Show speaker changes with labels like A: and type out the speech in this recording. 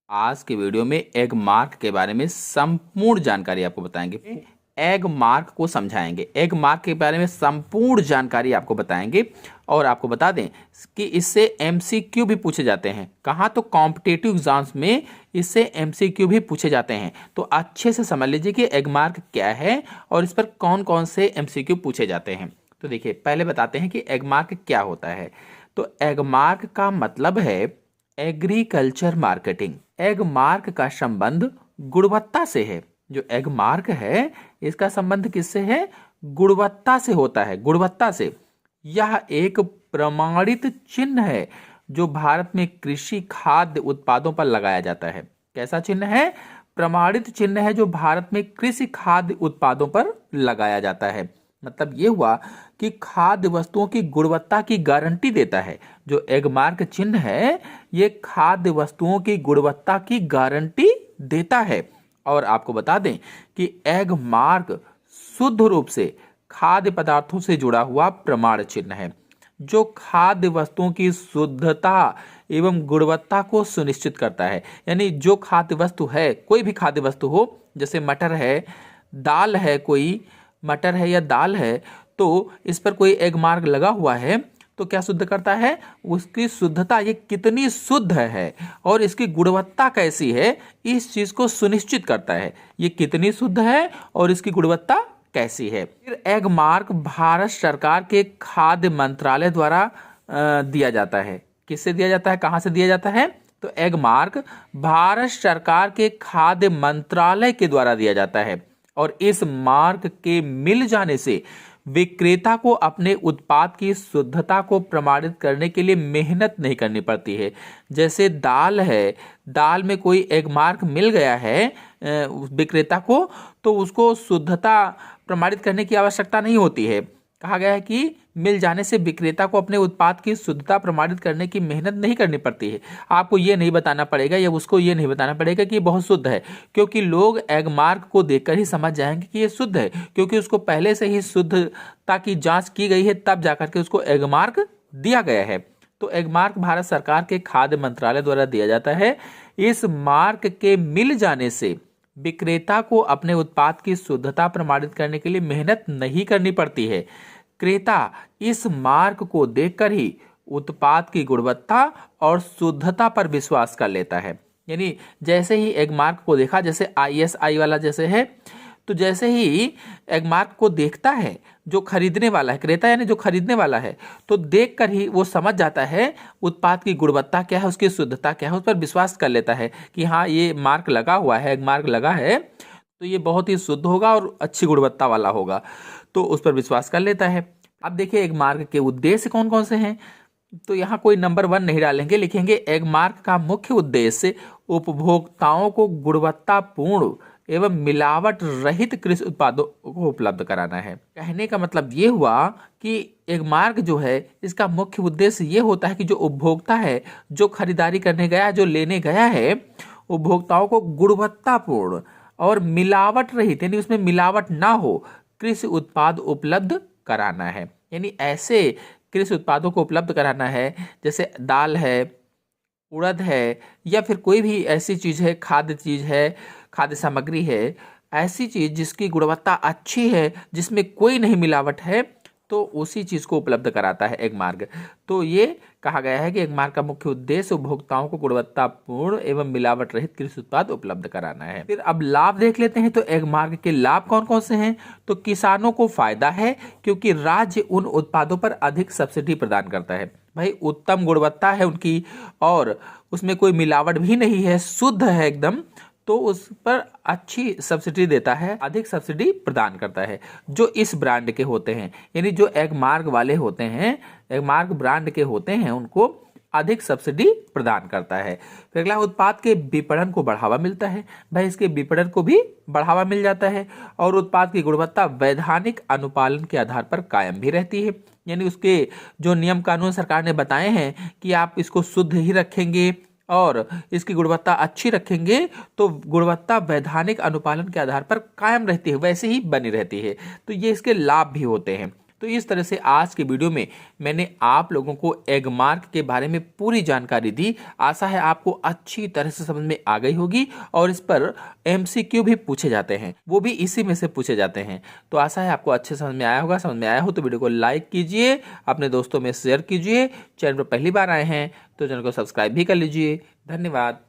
A: आज के वीडियो में एग मार्क के बारे में संपूर्ण जानकारी आपको बताएंगे। एग मार्क को समझाएंगे, एग मार्क के बारे में संपूर्ण जानकारी आपको बताएंगे और आपको बता दें कि इससे एमसीक्यू भी पूछे जाते हैं। कहाँ? तो कॉम्पिटिटिव एग्जाम्स में इससे एमसीक्यू भी पूछे जाते हैं। तो अच्छे से समझ लीजिए कि एग मार्क क्या है और इस पर कौन कौन से एमसीक्यू पूछे जाते हैं। तो देखिए, पहले बताते हैं कि एग मार्क क्या होता है। तो एग मार्क का मतलब है एग्रीकल्चर मार्केटिंग। एग मार्क का संबंध गुणवत्ता से है। जो एग मार्क है इसका संबंध किससे है? गुणवत्ता से होता है, गुणवत्ता से। यह एक प्रमाणित चिन्ह है जो भारत में कृषि खाद्य उत्पादों पर लगाया जाता है। कैसा चिन्ह है? प्रमाणित चिन्ह है जो भारत में कृषि खाद्य उत्पादों पर लगाया जाता है। मतलब ये हुआ कि खाद्य वस्तुओं की गुणवत्ता की गारंटी देता है। जो एग मार्क चिन्ह है ये खाद्य वस्तुओं की गुणवत्ता की गारंटी देता है। और आपको बता दें कि एग मार्क शुद्ध रूप से खाद्य पदार्थों से जुड़ा हुआ प्रमाण चिन्ह है जो खाद्य वस्तुओं की शुद्धता एवं गुणवत्ता को सुनिश्चित करता है। यानी जो खाद्य वस्तु है, कोई भी खाद्य वस्तु हो, जैसे मटर है, दाल है, कोई मटर है या दाल है, तो इस पर कोई एग मार्क लगा हुआ है तो क्या सिद्ध करता है? उसकी शुद्धता, ये कितनी शुद्ध है और इसकी गुणवत्ता कैसी है, इस चीज को सुनिश्चित करता है। ये कितनी शुद्ध है और इसकी गुणवत्ता कैसी है। फिर एग मार्क भारत सरकार के खाद्य मंत्रालय द्वारा दिया जाता है। किससे दिया जाता है, कहां से दिया जाता है? तो एग मार्क भारत सरकार के खाद्य मंत्रालय के द्वारा दिया जाता है और इस मार्क के मिल जाने से विक्रेता को अपने उत्पाद की शुद्धता को प्रमाणित करने के लिए मेहनत नहीं करनी पड़ती है। जैसे दाल है, दाल में कोई एग मार्क मिल गया है विक्रेता को, तो उसको शुद्धता प्रमाणित करने की आवश्यकता नहीं होती है। कहा गया है कि मिल जाने से विक्रेता को अपने उत्पाद की शुद्धता प्रमाणित करने की मेहनत नहीं करनी पड़ती है। आपको ये नहीं बताना पड़ेगा या उसको ये नहीं बताना पड़ेगा कि ये बहुत शुद्ध है, क्योंकि लोग एग मार्क को देखकर ही समझ जाएंगे कि ये शुद्ध है, क्योंकि उसको पहले से ही शुद्धता की जांच की गई है, तब जाकर के उसको एग मार्क दिया गया है। तो एग मार्क भारत सरकार के खाद्य मंत्रालय द्वारा दिया जाता है। इस मार्क के मिल जाने से विक्रेता को अपने उत्पाद की शुद्धता प्रमाणित करने के लिए मेहनत नहीं करनी पड़ती है। क्रेता इस मार्क को देखकर ही उत्पाद की गुणवत्ता और शुद्धता पर विश्वास कर लेता है। यानी जैसे ही एग मार्क को देखा, जैसे ISI वाला जैसे है, तो जैसे ही एग मार्क को देखता है जो खरीदने वाला है, क्रेता यानी जो खरीदने वाला है, तो देखकर ही वो समझ जाता है उत्पाद की गुणवत्ता क्या है, उसकी शुद्धता क्या है, उस पर विश्वास कर लेता है कि हाँ ये मार्क लगा हुआ है, एग मार्क लगा है तो ये बहुत ही शुद्ध होगा और अच्छी गुणवत्ता वाला होगा, तो उस पर विश्वास कर लेता है। अब देखिए एग मार्क के उद्देश्य कौन कौन से हैं। तो यहाँ कोई नंबर 1 नहीं डालेंगे, लिखेंगे एग मार्क का मुख्य उद्देश्य उपभोक्ताओं को गुणवत्तापूर्ण एवं मिलावट रहित कृषि उत्पादों को उपलब्ध कराना है। कहने का मतलब ये हुआ कि एग मार्क जो है इसका मुख्य उद्देश्य ये होता है कि जो उपभोक्ता है, जो खरीदारी करने गया, जो लेने गया है, उपभोक्ताओं को गुणवत्तापूर्ण और मिलावट रहित, यानी उसमें मिलावट ना हो, कृषि उत्पाद उपलब्ध कराना है। यानी ऐसे कृषि उत्पादों को उपलब्ध कराना है जैसे दाल है, उड़द है, या फिर कोई भी ऐसी चीज है, खाद्य चीज है, खाद्य सामग्री है, ऐसी चीज जिसकी गुणवत्ता अच्छी है, जिसमें कोई नहीं मिलावट है, तो उसी चीज को उपलब्ध कराता है एग मार्क। तो ये कहा गया है कि एग मार्क का मुख्य उद्देश्य उपभोक्ताओं को गुणवत्तापूर्ण एवं मिलावट रहित कृषि उत्पाद उपलब्ध कराना है। फिर अब लाभ देख लेते हैं। तो एग मार्क के लाभ कौन कौन से हैं। तो किसानों को फायदा है क्योंकि राज्य उन उत्पादों पर अधिक सब्सिडी प्रदान करता है। भाई उत्तम गुणवत्ता है उनकी और उसमें कोई मिलावट भी नहीं है, शुद्ध है एकदम, तो उस पर अच्छी सब्सिडी देता है, अधिक सब्सिडी प्रदान करता है। जो इस ब्रांड के होते हैं, यानी जो एग मार्क वाले होते हैं, एग मार्क ब्रांड के होते हैं, उनको अधिक सब्सिडी प्रदान करता है। फिर अगला, उत्पाद के विपणन को बढ़ावा मिलता है। भाई इसके विपणन को भी बढ़ावा मिल जाता है और उत्पाद की गुणवत्ता वैधानिक अनुपालन के आधार पर कायम भी रहती है। यानी उसके जो नियम कानून सरकार ने बताए हैं कि आप इसको शुद्ध ही रखेंगे और इसकी गुणवत्ता अच्छी रखेंगे, तो गुणवत्ता वैधानिक अनुपालन के आधार पर कायम रहती है, वैसे ही बनी रहती है। तो ये इसके लाभ भी होते हैं। तो इस तरह से आज के वीडियो में मैंने आप लोगों को एग मार्क के बारे में पूरी जानकारी दी। आशा है आपको अच्छी तरह से समझ में आ गई होगी और इस पर MCQ भी पूछे जाते हैं, वो भी इसी में से पूछे जाते हैं। तो आशा है आपको अच्छे समझ में आया होगा। समझ में आया हो तो वीडियो को लाइक कीजिए, अपने दोस्तों में शेयर कीजिए। चैनल पर पहली बार आए हैं तो चैनल को सब्सक्राइब भी कर लीजिए। धन्यवाद।